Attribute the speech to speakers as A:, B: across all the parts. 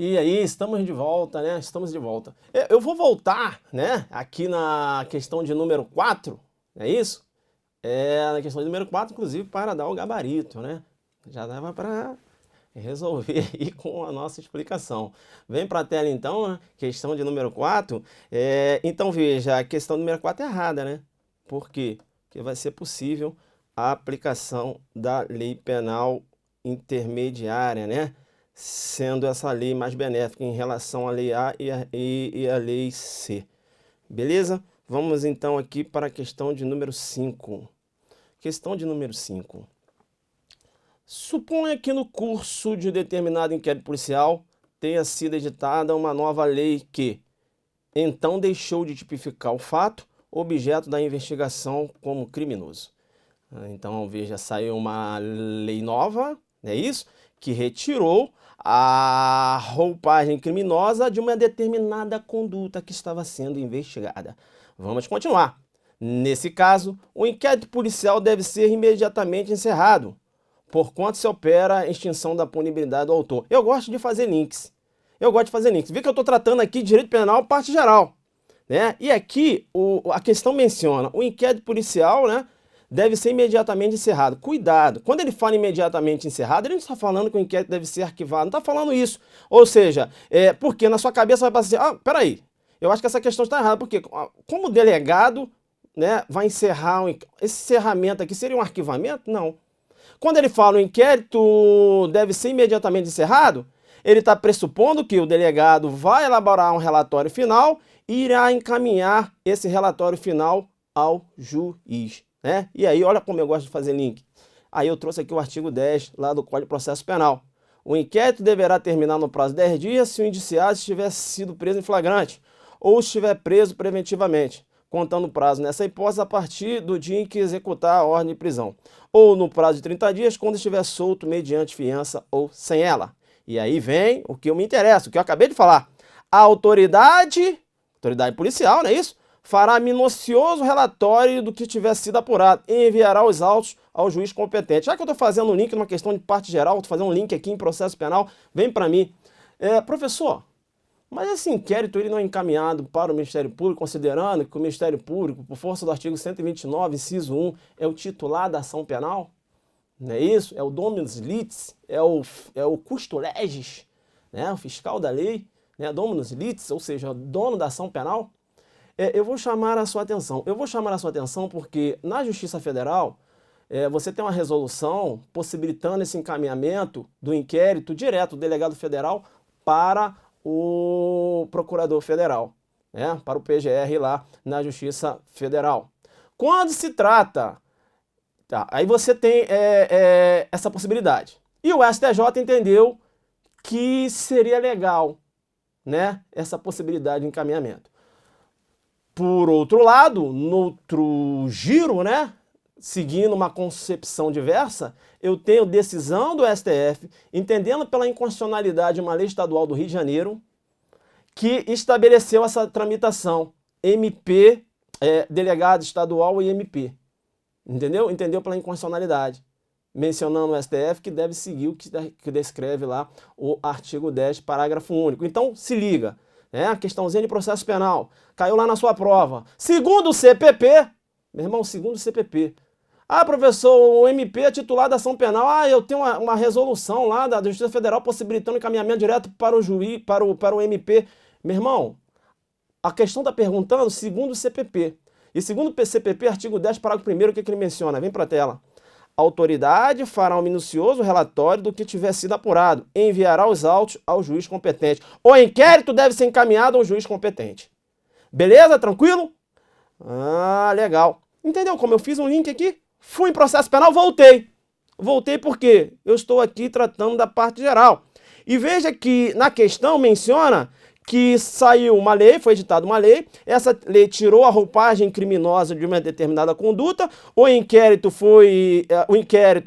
A: E aí, estamos de volta, né? Estamos de volta. Eu vou voltar, né? Aqui na questão de número 4, é isso? Na questão de número 4, inclusive, para dar o gabarito, né? Já dava para resolver aí com a nossa explicação. Vem para a tela então, né? Questão de número 4. Então veja, a questão número 4 é errada, né? Por quê? Porque vai ser possível a aplicação da lei penal intermediária, né? Sendo essa lei mais benéfica em relação à lei A e a lei C. Beleza? Vamos então aqui para a questão de número 5. Questão de número 5. Suponha que no curso de determinado inquérito policial tenha sido editada uma nova lei que, então, deixou de tipificar o fato objeto da investigação como criminoso. Então, veja, saiu uma lei nova, não é isso? Que retirou a roupagem criminosa de uma determinada conduta que estava sendo investigada. Vamos continuar. Nesse caso, o inquérito policial deve ser imediatamente encerrado, porquanto se opera a extinção da punibilidade do autor. Eu gosto de fazer links. Vê que eu estou tratando aqui de direito penal, parte geral, né? E aqui a questão menciona o inquérito policial, né? Deve ser imediatamente encerrado. Cuidado, quando ele fala imediatamente encerrado, ele não está falando que o inquérito deve ser arquivado, não está falando isso. Ou seja, porque na sua cabeça vai passar assim, peraí, eu acho que essa questão está errada, porque como delegado, né, vai encerrar, esse encerramento aqui seria um arquivamento? Não. Quando ele fala o inquérito deve ser imediatamente encerrado, ele está pressupondo que o delegado vai elaborar um relatório final e irá encaminhar esse relatório final ao juiz, né? E aí, olha como eu gosto de fazer link. Aí eu trouxe aqui o artigo 10 lá do Código de Processo Penal. O inquérito deverá terminar no prazo de 10 dias se o indiciado estiver sido preso em flagrante ou estiver preso preventivamente, contando o prazo nessa hipótese a partir do dia em que executar a ordem de prisão, ou no prazo de 30 dias quando estiver solto mediante fiança ou sem ela. E aí vem o que me interessa, o que eu acabei de falar. A autoridade policial, não é isso? Fará minucioso relatório do que tiver sido apurado e enviará os autos ao juiz competente. Já que eu estou fazendo um link numa questão de parte geral, estou fazendo um link aqui em processo penal, vem para mim. Professor, mas esse inquérito ele não é encaminhado para o Ministério Público, considerando que o Ministério Público, por força do artigo 129, inciso 1, é o titular da ação penal? Não é isso? É o dominus litis, é o custo legis, né? O fiscal da lei, né? Dominus litis, ou seja, o dono da ação penal. Eu vou chamar a sua atenção. Eu vou chamar a sua atenção porque na Justiça Federal você tem uma resolução possibilitando esse encaminhamento do inquérito direto do delegado federal para o procurador federal, né? Para o PGR lá na Justiça Federal. Quando se trata... Tá, aí você tem essa possibilidade. E o STJ entendeu que seria legal, né, essa possibilidade de encaminhamento. Por outro lado, no outro giro, né, seguindo uma concepção diversa, eu tenho decisão do STF, entendendo pela inconstitucionalidade uma lei estadual do Rio de Janeiro, que estabeleceu essa tramitação, MP, delegado estadual e MP. Entendeu? Entendeu pela inconstitucionalidade. Mencionando o STF que deve seguir o que descreve lá o artigo 10, parágrafo único. Então, se liga. A questãozinha de processo penal. Caiu lá na sua prova. Segundo o CPP, meu irmão, segundo o CPP. Professor, o MP é titular da ação penal. Eu tenho uma resolução lá da Justiça Federal possibilitando encaminhamento direto para o juiz, para o MP. Meu irmão, a questão está perguntando segundo o CPP. E segundo o CPP, artigo 10, parágrafo 1º, o que ele menciona? Vem para a tela. A autoridade fará um minucioso relatório do que tiver sido apurado e enviará os autos ao juiz competente. O inquérito deve ser encaminhado ao juiz competente. Beleza? Tranquilo? Legal. Entendeu como eu fiz um link aqui? Fui em processo penal, voltei. Voltei porque eu estou aqui tratando da parte geral. E veja que na questão menciona que saiu uma lei, foi editada uma lei, essa lei tirou a roupagem criminosa de uma determinada conduta, o inquérito,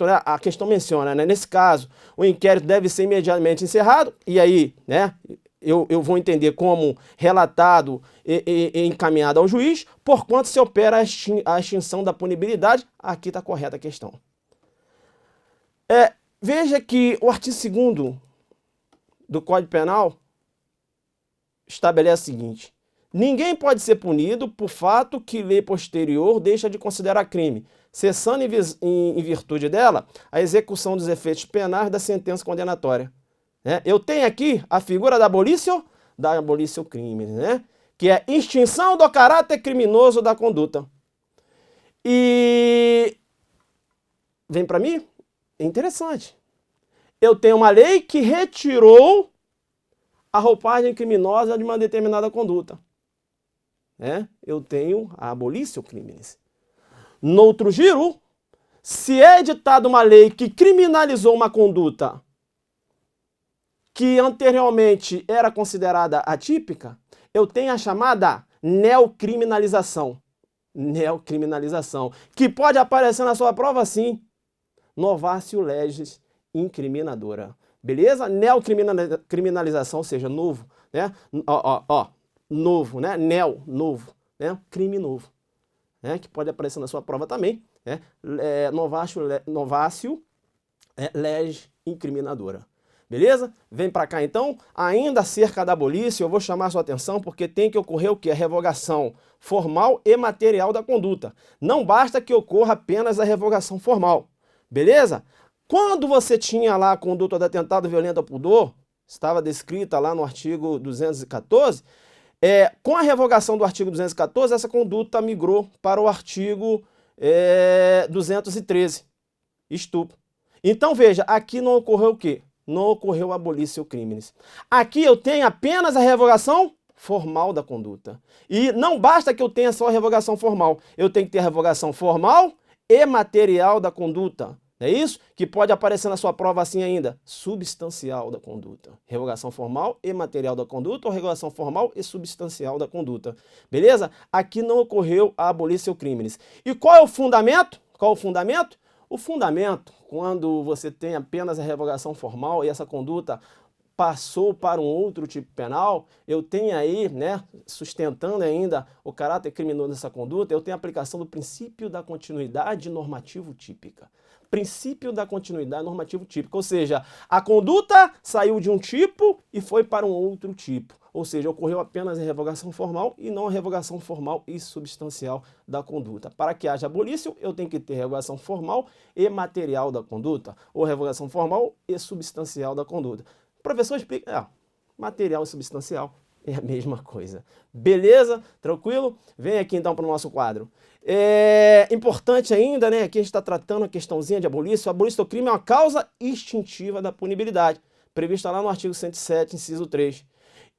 A: né, a questão menciona, né, nesse caso, o inquérito deve ser imediatamente encerrado, e aí, né, eu vou entender como relatado e encaminhado ao juiz, porquanto se opera a extinção da punibilidade, aqui está correta a questão. Veja que o artigo 2º do Código Penal estabelece o seguinte: ninguém pode ser punido por fato que lei posterior deixa de considerar crime, cessando em virtude dela a execução dos efeitos penais da sentença condenatória. Eu tenho aqui a figura da abolitio criminis, né? Que é extinção do caráter criminoso da conduta. E vem para mim, é interessante. Eu tenho uma lei que retirou a roupagem criminosa de uma determinada conduta. Eu tenho a abolitio criminis. No outro giro, se é editada uma lei que criminalizou uma conduta que anteriormente era considerada atípica, eu tenho a chamada neocriminalização. Neocriminalização, que pode aparecer na sua prova assim, novatio legis incriminadora. Beleza? Neocriminalização, ou seja, novo, né? Novo, né? Novo, né? Crime novo, né? Que pode aparecer na sua prova também, né? Novatio legis incriminadora. Beleza? Vem para cá então. Ainda acerca da abolitio, eu vou chamar a sua atenção porque tem que ocorrer o que? A revogação formal e material da conduta. Não basta que ocorra apenas a revogação formal. Beleza? Quando você tinha lá a conduta de atentado violento ao pudor, estava descrita lá no artigo 214, com a revogação do artigo 214, essa conduta migrou para o artigo 213, estupro. Então veja, aqui não ocorreu o quê? Não ocorreu a abolitio criminis. Aqui eu tenho apenas a revogação formal da conduta. E não basta que eu tenha só a revogação formal. Eu tenho que ter a revogação formal e material da conduta. Não é isso? Que pode aparecer na sua prova assim ainda. Substancial da conduta. Revogação formal e material da conduta ou revogação formal e substancial da conduta. Beleza? Aqui não ocorreu a abolitio criminis. E qual é o fundamento? Qual é o fundamento? O fundamento, quando você tem apenas a revogação formal e essa conduta passou para um outro tipo penal, eu tenho aí, né, sustentando ainda o caráter criminoso dessa conduta, eu tenho a aplicação do princípio da continuidade normativo típica. Princípio da continuidade normativo típica, ou seja, a conduta saiu de um tipo e foi para um outro tipo. Ou seja, ocorreu apenas a revogação formal e não a revogação formal e substancial da conduta. Para que haja abolitio, eu tenho que ter revogação formal e material da conduta, ou revogação formal e substancial da conduta. O professor explica, material e substancial é a mesma coisa. Beleza? Tranquilo? Vem aqui então para o nosso quadro. Importante ainda, né? Aqui a gente está tratando a questãozinha de abolitio. Abolitio crime é uma causa extintiva da punibilidade, prevista lá no artigo 107, inciso 3.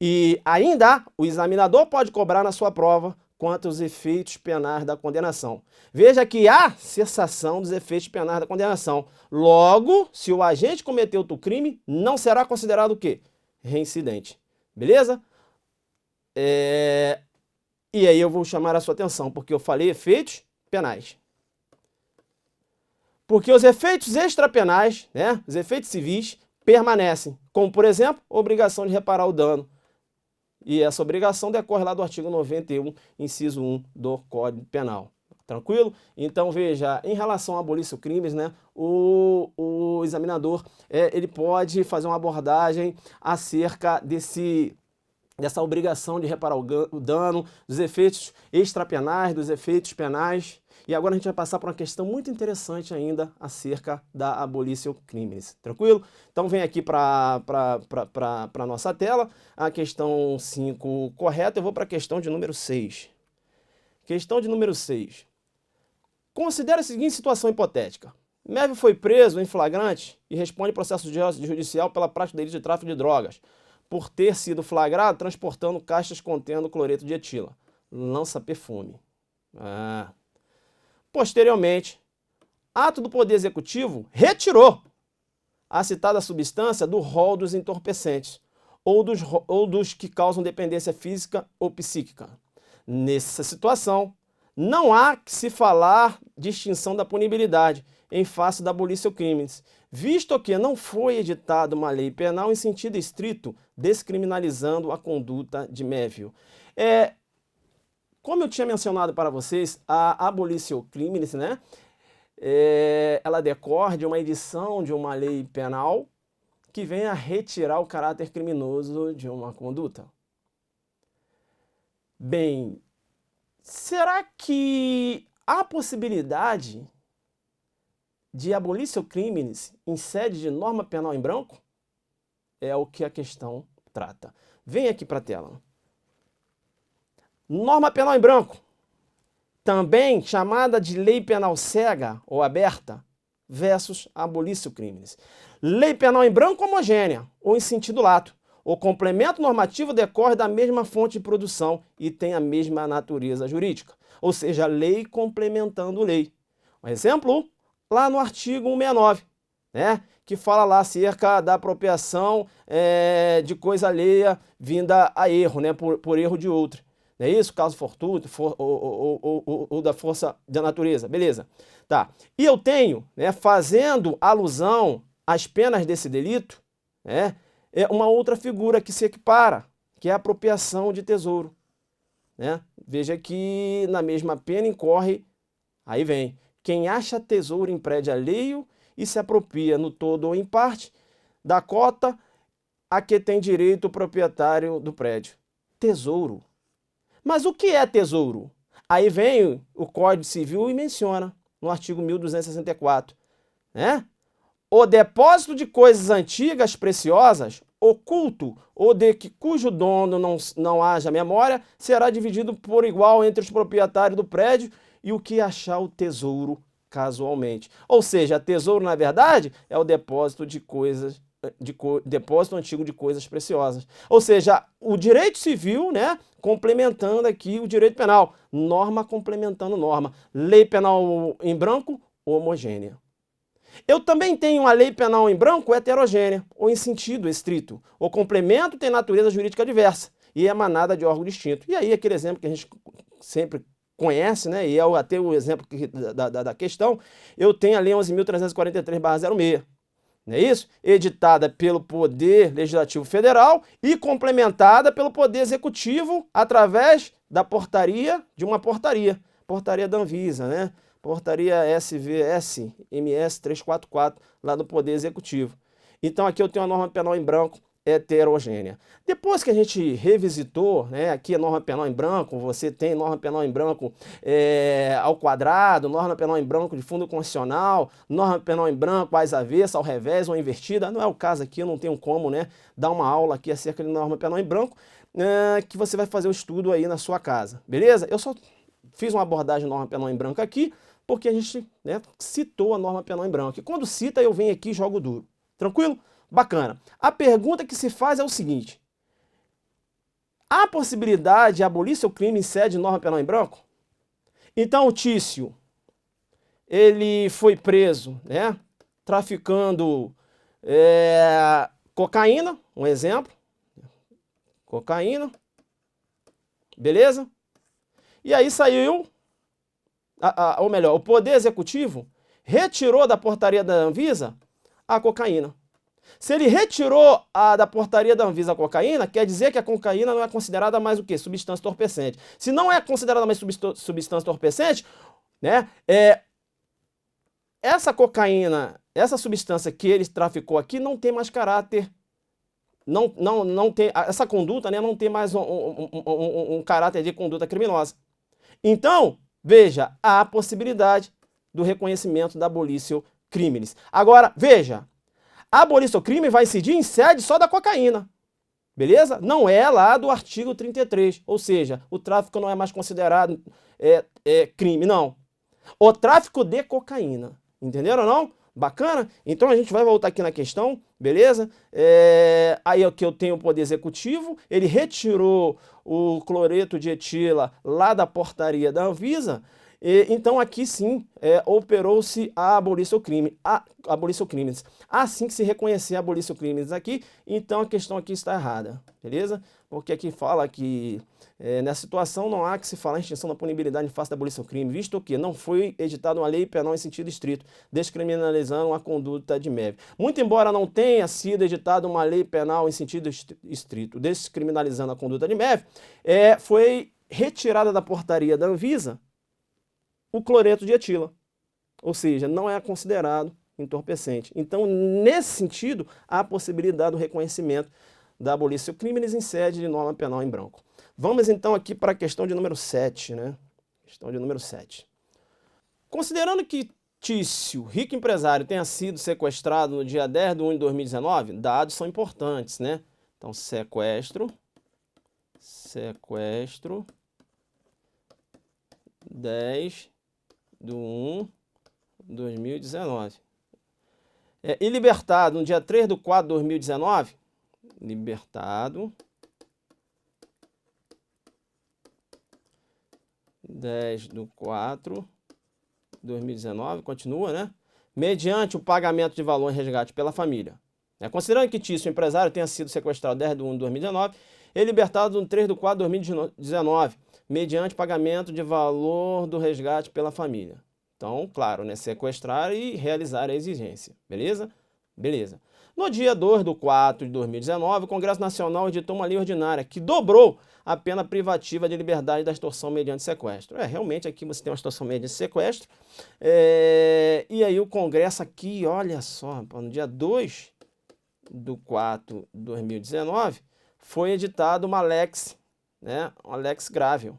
A: E ainda, o examinador pode cobrar na sua prova quanto aos efeitos penais da condenação. Veja que há cessação dos efeitos penais da condenação. Logo, se o agente cometeu outro crime, não será considerado o quê? Reincidente. Beleza? E aí eu vou chamar a sua atenção, porque eu falei efeitos penais. Porque os efeitos extrapenais, né, os efeitos civis, permanecem, como, por exemplo, a obrigação de reparar o dano. E essa obrigação decorre lá do artigo 91, inciso 1 do Código Penal. Tranquilo? Então, veja, em relação a abolitio crimes, né, o examinador ele pode fazer uma abordagem acerca dessa obrigação de reparar o dano, dos efeitos extrapenais, dos efeitos penais. E agora a gente vai passar para uma questão muito interessante ainda acerca da abolitio criminis. Tranquilo? Então vem aqui para a nossa tela a questão 5 correta. Eu vou para a questão de número 6. Questão de número 6. Considere a seguinte situação hipotética. Mévio foi preso em flagrante e responde processo judicial pela prática de delito de tráfico de drogas, por ter sido flagrado transportando caixas contendo cloreto de etila, lança-perfume. Posteriormente, ato do Poder Executivo retirou a citada substância do rol dos entorpecentes ou dos que causam dependência física ou psíquica. Nessa situação, não há que se falar de extinção da punibilidade em face da abolitio criminis, visto que não foi editada uma lei penal em sentido estrito descriminalizando a conduta de Mévio. Como eu tinha mencionado para vocês, a abolitio criminis, né, ela decorre de uma edição de uma lei penal que vem a retirar o caráter criminoso de uma conduta. Bem, será que há possibilidade de abolício crimes em sede de norma penal em branco? É o que a questão trata. Vem aqui para a tela. Norma penal em branco, também chamada de lei penal cega ou aberta, versus abolício crimes. Lei penal em branco homogênea ou em sentido lato. O complemento normativo decorre da mesma fonte de produção e tem a mesma natureza jurídica. Ou seja, lei complementando lei. Um exemplo, lá no artigo 169, né, que fala lá acerca da apropriação de coisa alheia vinda a erro, né, por erro de outro. Não é isso? Caso fortuito ou da força da natureza. Beleza. Tá. E eu tenho, né, fazendo alusão às penas desse delito, né, uma outra figura que se equipara, que é a apropriação de tesouro. Né? Veja que na mesma pena incorre, aí vem, quem acha tesouro em prédio alheio e se apropria no todo ou em parte da cota a que tem direito o proprietário do prédio. Tesouro. Mas o que é tesouro? Aí vem o Código Civil e menciona, no artigo 1264, né? O depósito de coisas antigas preciosas, oculto ou de cujo dono não haja memória, será dividido por igual entre os proprietários do prédio e o que achar o tesouro casualmente. Ou seja, tesouro, na verdade, é o depósito de coisas, depósito antigo de coisas preciosas. Ou seja, o direito civil, né, complementando aqui o direito penal. Norma complementando norma. Lei penal em branco, homogênea. Eu também tenho uma lei penal em branco heterogênea, ou em sentido estrito. O complemento tem natureza jurídica diversa e é emanada de órgão distinto. E aí aquele exemplo que a gente sempre conhece, né, e é até o exemplo da questão, eu tenho a Lei 11.343/06. Não é isso? Editada pelo Poder Legislativo Federal e complementada pelo Poder Executivo através da portaria, portaria da Anvisa, né? Portaria SVS-MS 344, lá do Poder Executivo. Então aqui eu tenho a norma penal em branco heterogênea. Depois que a gente revisitou, né, aqui a norma penal em branco, você tem norma penal em branco ao quadrado, norma penal em branco de fundo constitucional, norma penal em branco às avessas, ao revés ou invertida. Não é o caso aqui, eu não tenho como, né, dar uma aula aqui acerca de norma penal em branco, que você vai fazer o estudo aí na sua casa, beleza? Eu só fiz uma abordagem de norma penal em branco aqui, porque a gente, né, citou a norma penal em branco. E quando cita, eu venho aqui e jogo duro. Tranquilo? Bacana. A pergunta que se faz é o seguinte: há possibilidade de abolir seu crime em sede de norma penal em branco? Então o Tício, ele foi preso, né, traficando cocaína, um exemplo. Cocaína. Beleza? E aí saiu, ou melhor, o Poder Executivo retirou da portaria da Anvisa a cocaína. Se ele retirou da portaria da Anvisa a cocaína, quer dizer que a cocaína não é considerada mais o quê? Substância entorpecente. Se não é considerada mais substância entorpecente, né, essa cocaína, essa substância que ele traficou aqui não tem mais caráter, não tem, essa conduta, né, não tem mais um caráter de conduta criminosa. Então, veja, há a possibilidade do reconhecimento da abolício crimes. Agora, veja, a abolício crime vai incidir em sede só da cocaína, beleza? Não é lá do artigo 33, ou seja, o tráfico não é mais considerado crime, não. O tráfico de cocaína, entenderam ou não? Bacana? Então a gente vai voltar aqui na questão, beleza? Aí aqui eu tenho o Poder Executivo, ele retirou o cloreto de etila lá da portaria da Anvisa, então aqui sim operou-se a abolício crimes. Assim que se reconhecer a abolício crimes aqui, então a questão aqui está errada, beleza? Porque aqui fala que nessa situação não há que se falar em extinção da punibilidade em face da abolício crime, visto que não foi editada uma lei penal em sentido estrito, descriminalizando a conduta de MEV. Muito embora não tenha sido editada uma lei penal em sentido estrito, descriminalizando a conduta de MEV, foi retirada da portaria da Anvisa o cloreto de etila, ou seja, não é considerado entorpecente. Então, nesse sentido, há a possibilidade do reconhecimento da abolício crimes em sede de norma penal em branco. Vamos então aqui para a questão de número 7, né? Questão de número 7. Considerando que Tício, rico empresário, tenha sido sequestrado no dia 10/1/2019, dados são importantes, né? Então, sequestro, 10/1/2019. E libertado no dia 3/4/2019, libertado 10/4/2019, continua, né? Mediante o pagamento de valor em resgate pela família. Considerando que Tício, empresário, tenha sido sequestrado 10/1/2019, e libertado no 3/4/2019, mediante pagamento de valor do resgate pela família. Então, claro, né? Sequestrar e realizar a exigência, beleza? Beleza. No dia 2/4/2019, o Congresso Nacional editou uma lei ordinária que dobrou a pena privativa de liberdade da extorsão mediante sequestro. Realmente aqui você tem uma extorsão mediante sequestro. E aí o Congresso aqui, olha só, no dia 2/4/2019, foi editado uma lex, né? Uma lex gravium.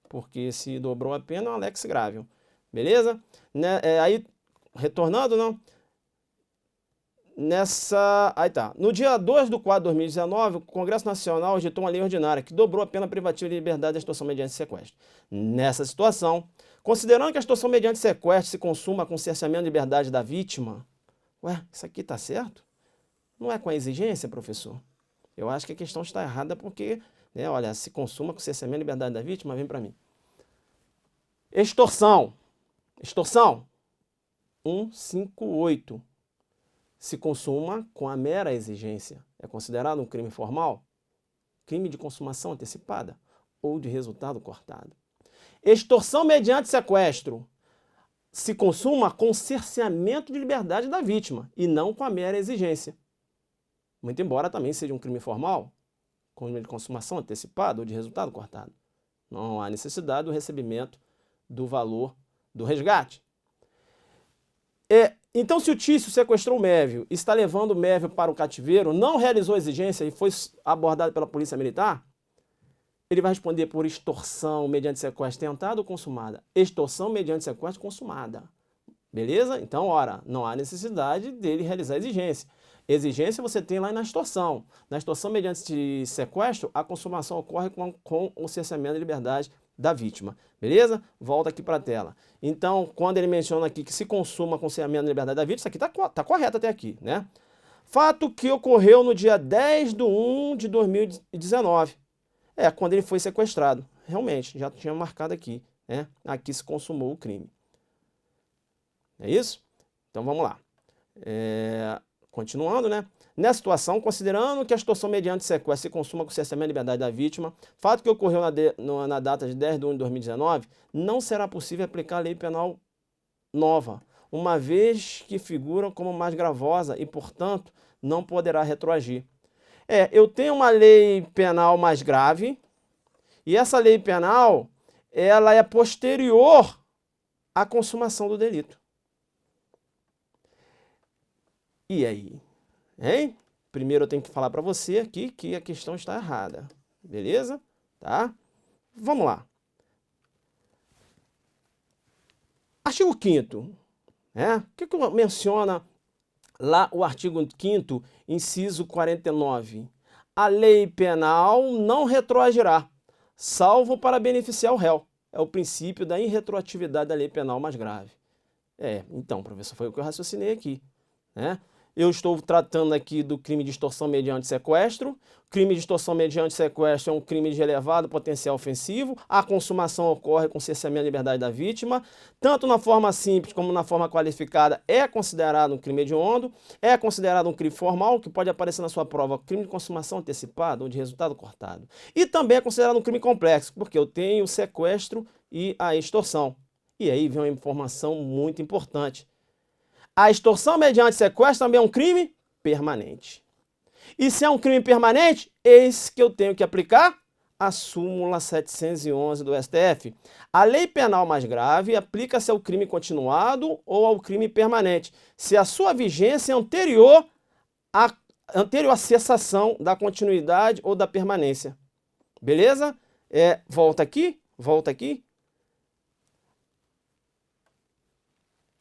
A: Porque se dobrou a pena, é uma lex gravium. Beleza? Aí, retornando, não? Aí tá. No dia 2/4/2019, o Congresso Nacional editou uma lei ordinária que dobrou a pena privativa de liberdade da extorsão mediante sequestro. Nessa situação, considerando que a extorsão mediante sequestro se consuma com cerceamento de liberdade da vítima, isso aqui tá certo? Não é com a exigência, professor? Eu acho que a questão está errada porque, né, olha, se consuma com cerceamento de liberdade da vítima, vem para mim. Extorsão. Extorsão. 158. Se consuma com a mera exigência. É considerado um crime formal? Crime de consumação antecipada ou de resultado cortado. Extorsão mediante sequestro se consuma com cerceamento de liberdade da vítima e não com a mera exigência. Muito embora também seja um crime formal, crime de consumação antecipada ou de resultado cortado. Não há necessidade do recebimento do valor do resgate. Então, se o Tício sequestrou o Mévio e está levando o Mévio para o cativeiro, não realizou a exigência e foi abordado pela polícia militar, ele vai responder por extorsão mediante sequestro tentado ou consumada. Extorsão mediante sequestro consumada. Beleza? Então, ora, não há necessidade dele realizar a exigência. Exigência você tem lá na extorsão. Na extorsão mediante sequestro, a consumação ocorre com o cerceamento de liberdade da vítima. Beleza? Volta aqui para a tela. Então, quando ele menciona aqui que se consuma com cerceamento de liberdade da vítima, isso aqui tá correto até aqui, né? Fato que ocorreu no dia 10/1/2019. Quando ele foi sequestrado. Realmente, já tinha marcado aqui, né? Aqui se consumou o crime. É isso? Então, vamos lá. Continuando, né? Nessa situação, considerando que a extorsão mediante sequestro se consuma com cerceamento de liberdade da vítima, fato que ocorreu na data de 10/1/2019, não será possível aplicar a lei penal nova, uma vez que figura como mais gravosa e, portanto, não poderá retroagir. Eu tenho uma lei penal mais grave e essa lei penal, ela é posterior à consumação do delito. E aí? Hein? Primeiro eu tenho que falar para você aqui que a questão está errada. Beleza? Tá? Vamos lá. Artigo 5º. O que menciona lá o artigo 5º, inciso 49? A lei penal não retroagirá, salvo para beneficiar o réu. É o princípio da irretroatividade da lei penal mais grave. Então, professor, foi o que eu raciocinei aqui, né? Eu estou tratando aqui do crime de extorsão mediante sequestro. Crime de extorsão mediante sequestro é um crime de elevado potencial ofensivo. A consumação ocorre com cerceamento da liberdade da vítima. Tanto na forma simples como na forma qualificada é considerado um crime hediondo. É considerado um crime formal, que pode aparecer na sua prova, crime de consumação antecipada ou de resultado cortado. E também é considerado um crime complexo, porque eu tenho o sequestro e a extorsão. E aí vem uma informação muito importante. A extorsão mediante sequestro também é um crime permanente. E se é um crime permanente, eis que eu tenho que aplicar a súmula 711 do STF. A lei penal mais grave aplica-se ao crime continuado ou ao crime permanente, se a sua vigência é anterior à cessação da continuidade ou da permanência. Beleza? Volta aqui, volta aqui.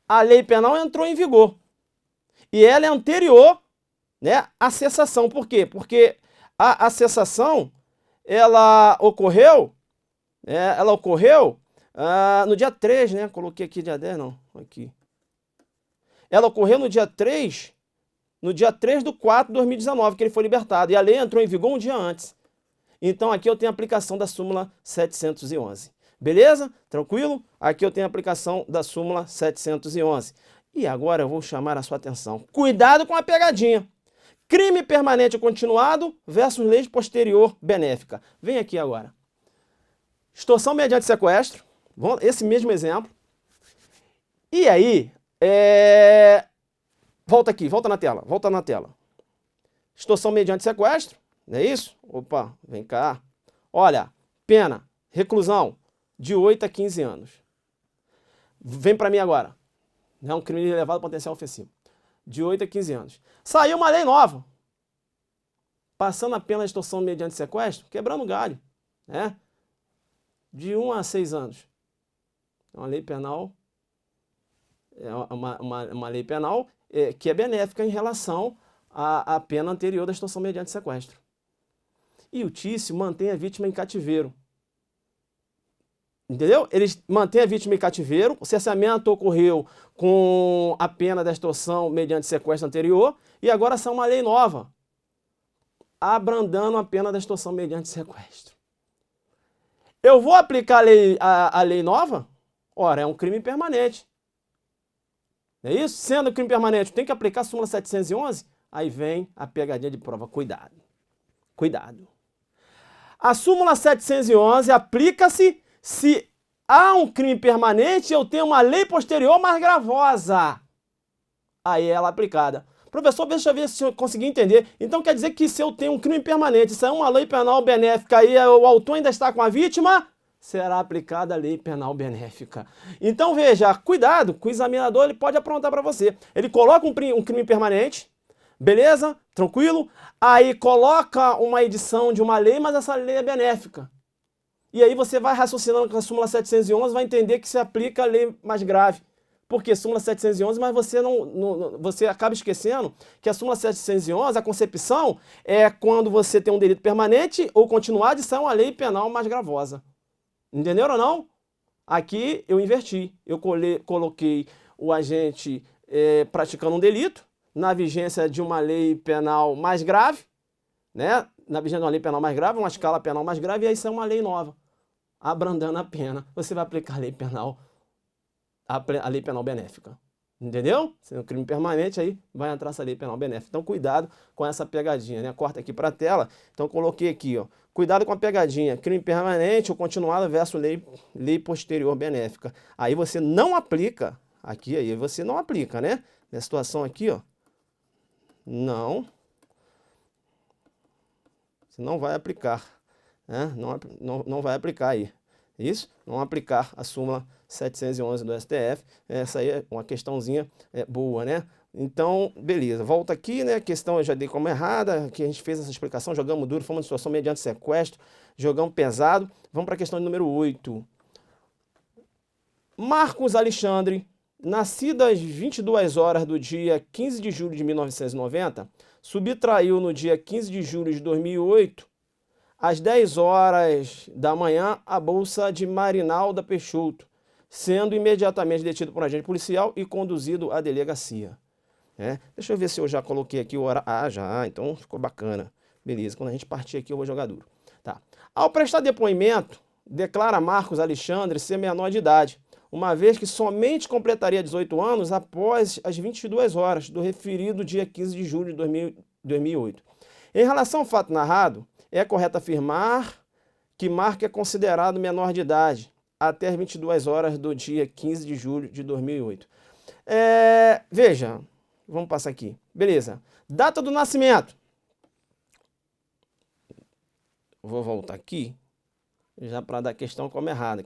A: A lei penal entrou em vigor. E ela é anterior, né, à cessação. Por quê? Porque a cessação, ela ocorreu no dia 3, né? Coloquei aqui dia 10, não. Aqui. Ela ocorreu no dia 3 de 4 de 2019, que ele foi libertado. E a lei entrou em vigor um dia antes. Então aqui eu tenho a aplicação da súmula 711. Beleza? Tranquilo? Aqui eu tenho a aplicação da súmula 711. E agora eu vou chamar a sua atenção. Cuidado com a pegadinha. Crime permanente continuado versus lei posterior benéfica. Vem aqui agora. Extorsão mediante sequestro. Esse mesmo exemplo. E aí, volta aqui, volta na tela. Extorsão mediante sequestro. Não é isso? Opa, vem cá. Olha, pena, reclusão de 8 a 15 anos. Vem para mim agora. É um crime de elevado potencial ofensivo. De 8 a 15 anos. Saiu uma lei nova. Passando a pena de extorsão mediante sequestro, quebrando galho. Né? De 1 a 6 anos. É uma lei penal. É uma lei penal que é benéfica em relação à pena anterior da extorsão mediante sequestro. E o tício mantém a vítima em cativeiro. Entendeu? Eles mantêm a vítima em cativeiro, o cessamento ocorreu com a pena da extorsão mediante sequestro anterior, e agora sai uma lei nova, abrandando a pena da extorsão mediante sequestro. Eu vou aplicar a lei nova? Ora, é um crime permanente. Não é isso? Sendo crime permanente, tem que aplicar a súmula 711? Aí vem a pegadinha de prova. Cuidado. Cuidado. A súmula 711 aplica-se se há um crime permanente e eu tenho uma lei posterior mais gravosa. Aí ela é aplicada. Professor, deixa eu ver se eu consegui entender. Então quer dizer que se eu tenho um crime permanente, se é uma lei penal benéfica e o autor ainda está com a vítima, será aplicada a lei penal benéfica. Então veja, cuidado, que o examinador ele pode aprontar para você. Ele coloca um crime permanente, beleza? Tranquilo? Aí coloca uma edição de uma lei, mas essa lei é benéfica. E aí você vai raciocinando com a súmula 711, vai entender que se aplica a lei mais grave. Porque súmula 711, mas você acaba esquecendo que a súmula 711, a concepção, é quando você tem um delito permanente ou continuado e sai uma lei penal mais gravosa. Entenderam ou não? Aqui eu inverti. Eu coloquei o agente praticando um delito, na vigência de uma lei penal mais grave, né? Na vigência de uma lei penal mais grave, uma escala penal mais grave, e aí sai uma lei nova, abrandando a pena. Você vai aplicar a lei penal benéfica. Entendeu? Se é um crime permanente, aí vai entrar essa lei penal benéfica. Então, cuidado com essa pegadinha, né? Corta aqui para a tela. Então, coloquei aqui, ó. Cuidado com a pegadinha. Crime permanente ou continuado versus lei posterior benéfica. Aí você não aplica. Aqui, aí você não aplica, né? Nessa situação aqui, ó. Não. Você não vai aplicar. Né? Não vai aplicar aí. Isso? Não aplicar a súmula 711 do STF. Essa aí é uma questãozinha boa, né? Então, beleza. Volta aqui, né? A questão eu já dei como errada, que a gente fez essa explicação, jogamos duro, fomos em situação mediante sequestro, jogamos pesado. Vamos para a questão número 8. Marcos Alexandre, nascido às 22 horas do dia 15 de julho de 1990, subtraiu no dia 15 de julho de 2008, às 10 horas da manhã, a bolsa de Marinalda Peixoto, sendo imediatamente detido por um agente policial e conduzido à delegacia. Deixa eu ver se eu já coloquei aqui o horário. Ah, já, então ficou bacana. Beleza, quando a gente partir aqui eu vou jogar duro. Tá. Ao prestar depoimento, declara Marcos Alexandre ser menor de idade, uma vez que somente completaria 18 anos após as 22 horas do referido dia 15 de julho de 2008. Em relação ao fato narrado, é correto afirmar que Marcos é considerado menor de idade até as 22 horas do dia 15 de julho de 2008. Veja, vamos passar aqui. Beleza. Data do nascimento. Vou voltar aqui, já para dar a questão como errada.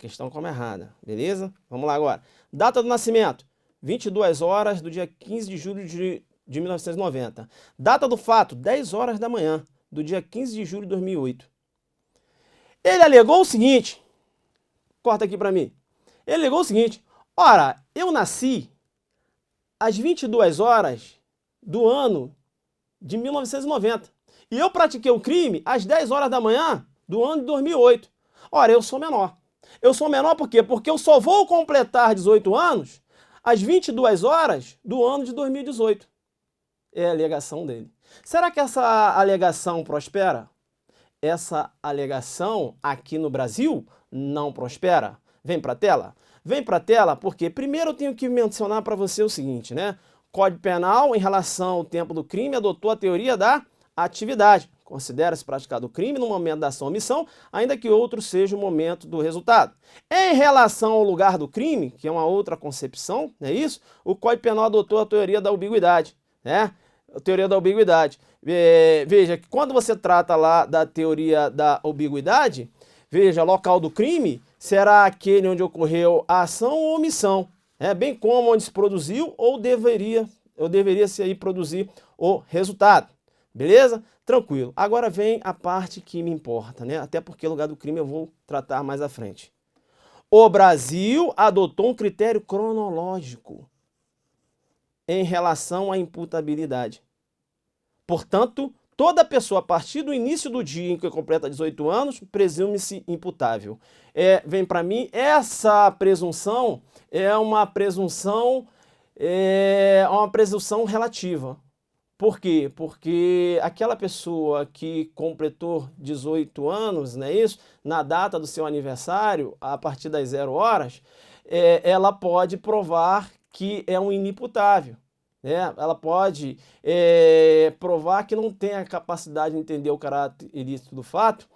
A: Beleza? Vamos lá agora. Data do nascimento. 22 horas do dia 15 de julho de 1990. Data do fato, 10 horas da manhã do dia 15 de julho de 2008. Ele alegou o seguinte, corta aqui para mim, ele alegou o seguinte, ora, eu nasci às 22 horas do ano de 1990 e eu pratiquei o crime às 10 horas da manhã do ano de 2008. Ora, eu sou menor. Eu sou menor por quê? Porque eu só vou completar 18 anos às 22 horas do ano de 2018. É a alegação dele. Será que essa alegação prospera? Essa alegação aqui no Brasil não prospera. Vem para a tela? Vem para a tela porque primeiro eu tenho que mencionar para você o seguinte, né? Código Penal, em relação ao tempo do crime, adotou a teoria da atividade. Considera-se praticado o crime no momento da ação ou omissão, ainda que outro seja o momento do resultado. Em relação ao lugar do crime, que é uma outra concepção, não é isso? O Código Penal adotou a teoria da ambiguidade, né? A teoria da ambiguidade. Veja, que quando você trata lá da teoria da ambiguidade, veja, local do crime será aquele onde ocorreu a ação ou omissão, bem como onde se produziu ou deveria se aí produzir o resultado. Beleza? Tranquilo. Agora vem a parte que me importa, né? Até porque o lugar do crime eu vou tratar mais à frente. O Brasil adotou um critério cronológico em relação à imputabilidade. Portanto, toda pessoa, a partir do início do dia em que completa 18 anos, presume-se imputável. Vem para mim, essa presunção é uma presunção relativa. Por quê? Porque aquela pessoa que completou 18 anos, não é isso? Na data do seu aniversário, a partir das 0 horas, ela pode provar que é um inimputável. Ela pode provar que não tem a capacidade de entender o caráter ilícito do fato,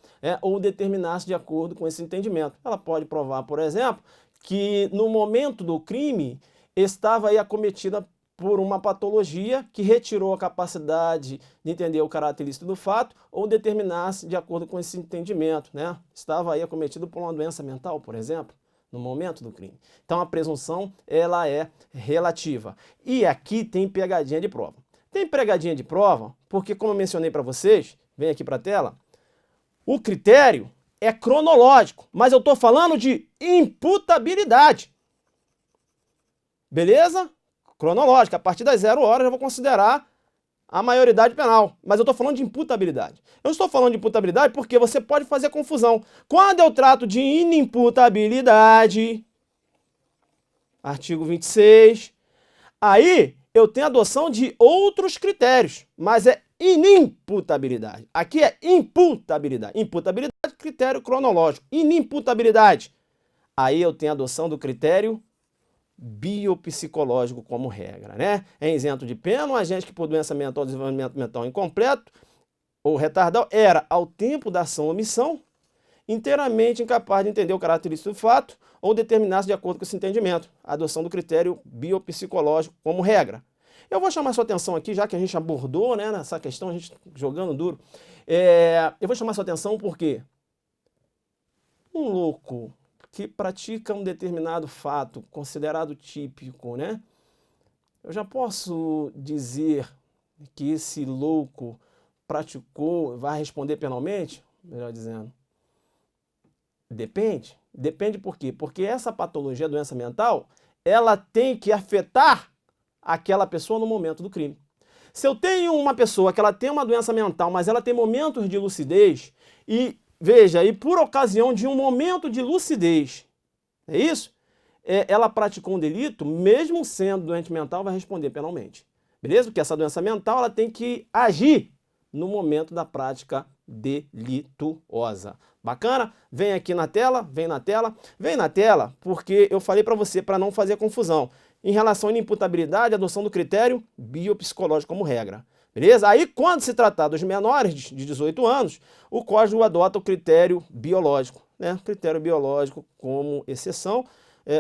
A: ou determinar-se de acordo com esse entendimento. Ela pode provar, por exemplo, que no momento do crime estava aí acometida por uma patologia que retirou a capacidade de entender o caráter ilícito do fato ou determinar-se de acordo com esse entendimento, né? Estava aí acometido por uma doença mental, por exemplo, no momento do crime. Então a presunção, ela é relativa. E aqui tem pegadinha de prova. Tem pegadinha de prova porque, como eu mencionei para vocês, vem aqui para a tela, o critério é cronológico, mas eu estou falando de imputabilidade. Beleza? Cronológica, a partir das 0 horas eu vou considerar a maioridade penal, mas eu estou falando de imputabilidade. Eu estou falando de imputabilidade porque você pode fazer confusão. Quando eu trato de inimputabilidade, artigo 26, aí eu tenho adoção de outros critérios, mas é inimputabilidade. Aqui é imputabilidade. Imputabilidade, critério cronológico. Inimputabilidade, aí eu tenho adoção do critério biopsicológico como regra, né? É isento de pena um agente que por doença mental, desenvolvimento mental incompleto ou retardado era, ao tempo da ação ou omissão, inteiramente incapaz de entender o caráter ilícito do fato ou determinar-se de acordo com esse entendimento. A adoção do critério biopsicológico como regra. Eu vou chamar sua atenção aqui, já que a gente abordou, né, nessa questão, a gente jogando duro. Eu vou chamar sua atenção porque um louco que pratica um determinado fato considerado típico, né? Eu já posso dizer que esse louco praticou, vai responder penalmente? Melhor dizendo. Depende. Depende por quê? Porque essa patologia, doença mental, ela tem que afetar aquela pessoa no momento do crime. Se eu tenho uma pessoa que ela tem uma doença mental, mas ela tem momentos de lucidez e veja, e por ocasião de um momento de lucidez, é isso? Ela praticou um delito, mesmo sendo doente mental, vai responder penalmente. Beleza? Porque essa doença mental, ela tem que agir no momento da prática delituosa. Bacana? Vem aqui na tela, vem na tela. Vem na tela porque eu falei para você, para não fazer confusão. Em relação à inimputabilidade, a adoção do critério biopsicológico como regra. Beleza? Aí, quando se tratar dos menores de 18 anos, o Código adota o critério biológico, né? Critério biológico como exceção.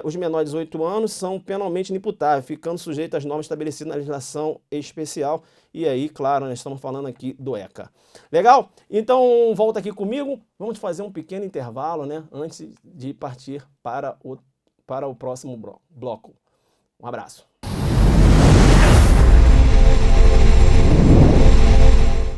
A: Os menores de 18 anos são penalmente inimputáveis, ficando sujeitos às normas estabelecidas na legislação especial. E aí, claro, nós estamos falando aqui do ECA. Legal? Então, volta aqui comigo. Vamos fazer um pequeno intervalo, né? Antes de partir para o próximo bloco. Um abraço.